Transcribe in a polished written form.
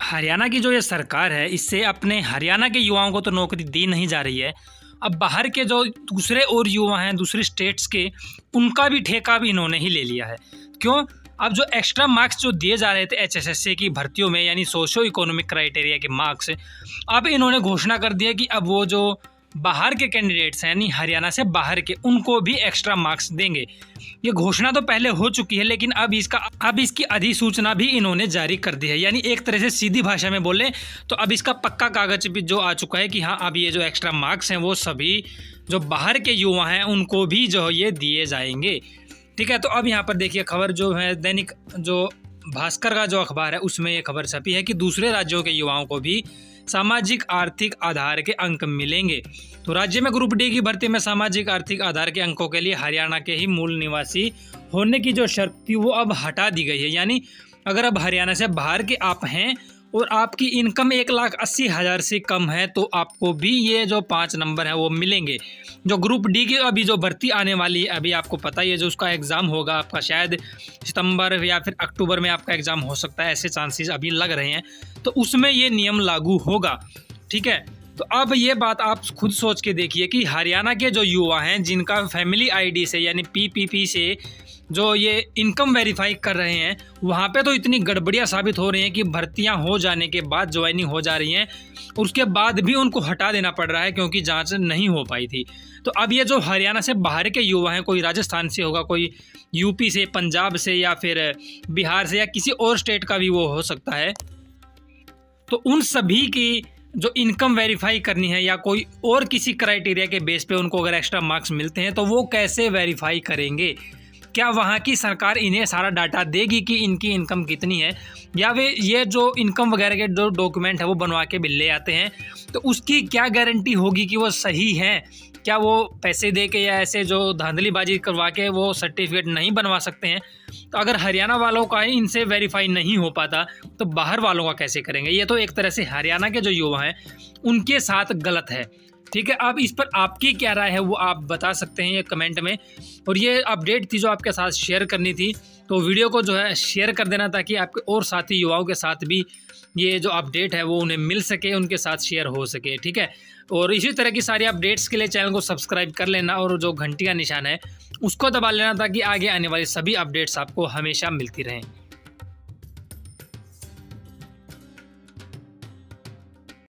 हरियाणा की जो ये सरकार है, इससे अपने हरियाणा के युवाओं को तो नौकरी दी नहीं जा रही है। अब बाहर के जो दूसरे और युवा हैं दूसरे स्टेट्स के, उनका भी ठेका भी इन्होंने ही ले लिया है। क्यों? अब जो एक्स्ट्रा मार्क्स जो दिए जा रहे थे एचएसएससी की भर्तियों में, यानी सोशो इकोनॉमिक क्राइटेरिया के मार्क्स, अब इन्होंने घोषणा कर दिया कि अब वो जो बाहर के कैंडिडेट्स हैं यानी हरियाणा से बाहर के, उनको भी एक्स्ट्रा मार्क्स देंगे। ये घोषणा तो पहले हो चुकी है, लेकिन अब इसकी अधिसूचना भी इन्होंने जारी कर दी है। यानी एक तरह से सीधी भाषा में बोले तो अब इसका पक्का कागज भी जो आ चुका है कि हाँ, अब ये जो एक्स्ट्रा मार्क्स हैं वो सभी जो बाहर के युवा हैं उनको भी जो ये दिए जाएंगे। ठीक है, तो अब यहाँ पर देखिए खबर जो है दैनिक जो भास्कर का जो अखबार है उसमें ये खबर छपी है कि दूसरे राज्यों के युवाओं को भी सामाजिक आर्थिक आधार के अंक मिलेंगे। तो राज्य में ग्रुप डी की भर्ती में सामाजिक आर्थिक आधार के अंकों के लिए हरियाणा के ही मूल निवासी होने की जो शर्त थी वो अब हटा दी गई है। यानी अगर अब हरियाणा से बाहर के आप हैं और आपकी इनकम 1,80,000 से कम है तो आपको भी ये जो 5 नंबर है वो मिलेंगे। जो ग्रुप डी की अभी जो भर्ती आने वाली है, अभी आपको पता ही है, जो उसका एग्ज़ाम होगा आपका शायद सितंबर या फिर अक्टूबर में आपका एग्ज़ाम हो सकता है, ऐसे चांसेस अभी लग रहे हैं। तो उसमें ये नियम लागू होगा। ठीक है, तो अब ये बात आप खुद सोच के देखिए कि हरियाणा के जो युवा हैं जिनका फैमिली आईडी से यानी पीपीपी से जो ये इनकम वेरीफाई कर रहे हैं, वहाँ पे तो इतनी गड़बड़ियाँ साबित हो रही हैं कि भर्तियाँ हो जाने के बाद ज्वाइनिंग हो जा रही हैं, उसके बाद भी उनको हटा देना पड़ रहा है क्योंकि जांच नहीं हो पाई थी। तो अब ये जो हरियाणा से बाहर के युवा हैं, कोई राजस्थान से होगा, कोई यूपी से, पंजाब से या फिर बिहार से या किसी और स्टेट का भी वो हो सकता है, तो उन सभी की जो इनकम वेरीफाई करनी है या कोई और किसी क्राइटेरिया के बेस पे उनको अगर एक्स्ट्रा मार्क्स मिलते हैं तो वो कैसे वेरीफाई करेंगे? क्या वहाँ की सरकार इन्हें सारा डाटा देगी कि इनकी इनकम कितनी है, या वे ये जो इनकम वगैरह के जो डॉक्यूमेंट है वो बनवा के ले आते हैं, तो उसकी क्या गारंटी होगी कि वो सही हैं? क्या वो पैसे दे के या ऐसे जो धांधलीबाजी करवा के वो सर्टिफिकेट नहीं बनवा सकते हैं? तो अगर हरियाणा वालों का ही इनसे वेरीफाई नहीं हो पाता तो बाहर वालों का कैसे करेंगे? ये तो एक तरह से हरियाणा के जो युवा हैं उनके साथ गलत है। ठीक है, अब इस पर आपकी क्या राय है वो आप बता सकते हैं ये कमेंट में। और ये अपडेट थी जो आपके साथ शेयर करनी थी, तो वीडियो को जो है शेयर कर देना ताकि आपके और साथी युवाओं के साथ भी ये जो अपडेट है वो उन्हें मिल सके, उनके साथ शेयर हो सके। ठीक है, और इसी तरह की सारी अपडेट्स के लिए चैनल को सब्सक्राइब कर लेना और जो घंटी का निशान है उसको दबा लेना ताकि आगे आने वाली सभी अपडेट्स आपको हमेशा मिलती रहें।